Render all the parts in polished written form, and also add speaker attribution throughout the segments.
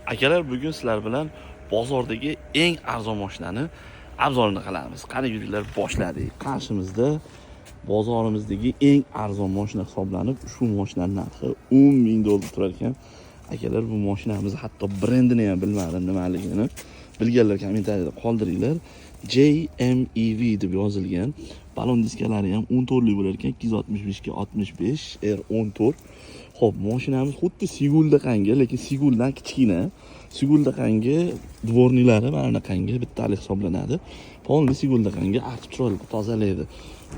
Speaker 1: Akalar, bugun sizlar bilan bozordagi eng arzon mashinani obzorini qilamiz. Qani yuringlar, boshladik. Qarshimizda bozorimizdagi eng arzon mashina hisoblanib, shu mashinaning narxi 10 ming dollar turar ekan. Akalar, bu mashinamiz hatto brendini ham bilmadim nimaligini. Bilganlar kommentariyada qoldiringlar. JMEV deb yozilgan. Balon diskalari ham 14 lik bo'lar ekan, 265 ga 65 R14. Xo'p, mashinamiz xuddi Siguldaqanga, lekin Siguldan kichkina. Siguldaqanga dvornilari mana bunaqangi bittalik hisoblanadi. Polni Siguldaqanga artib chiroyli tozalaydi.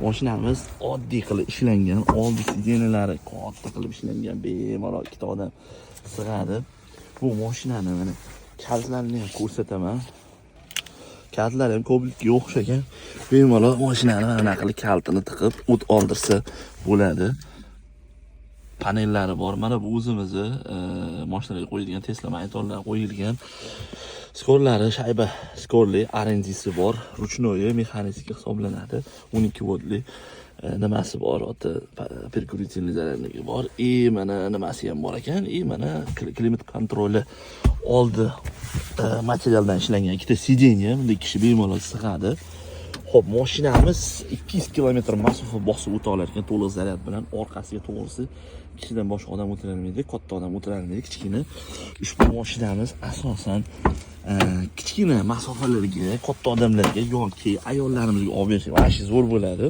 Speaker 1: Mashinamiz oddiy qilib ishlangan, oldi sidenalari katta qilib ishlangan, bemalol ikkita odam sig'adi. Bu mashinani mana kaltlarini ham ko'rsataman. Kaltlari ham Cobalt'ga o'xshagan. Bemalol mashinani mana bunaqa qilib kaltini tiqib o't oldirsa bo'ladi. Panellari bor. Mana bu o'zimizni mashinalarga qo'yilgan Tesla monitorlari qo'yilgan. Skorlari shayba skorli RNG'si bor. Ruchnoye mexanik hisoblanadi. 12 voltli nimasi bor, ota perkuritsionli zaryadniki bor. Mana nimasi ham bor ekan. Mana klimat kontroli oldi materialdan ishlangan ikkita sidenya, bunda kishi bemalol sig'adi. Xo'p, mashinamiz 200 kilometr masofa bosib o'ta olar ekan to'liq zaryad bilan. Orqasiga to'g'risi kishidan boshqa odam o'tirolmaydi, katta odam o'tirolmaydi, kichkina. Ushbu mashinamiz asosan kichkina masofalarga, katta odamlarga yoki ayollarimizga olib berish vashi zo'r bo'ladi.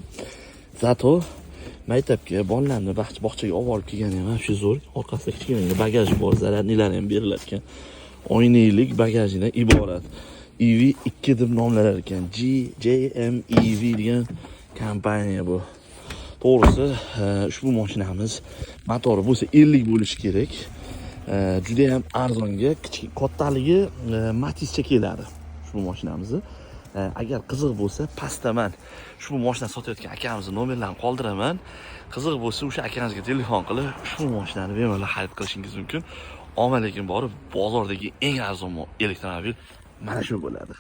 Speaker 1: Zato maktabga, bolalarni bog'chaga olib borib kelgani ham shu zo'r. Orqasida kichkina bagaj bor, zaryadnilar ham beriladi ekan. Oynaylik bagajidan iborat. EV2 deb nomlanar ekan. JMEV degan kompaniya bu. To'g'risi, ushbu mashinamiz motori bo'lsa 50 bo'lishi kerak. Juda ham arzonga, kichik kattaligi Matizcha keladi ushbu mashinamizni. Agar qiziq bo'lsa, pastdaman ushbu mashina sotayotgan akamizning nomerlarini qoldiraman. Qiziq bo'lsa, o'sha akamizga telefon qilib, ushbu mashinani bemalol xarid qilishingiz mumkin. Lekin borib bozordagi eng arzon elektromobil mana shu bo'ladi.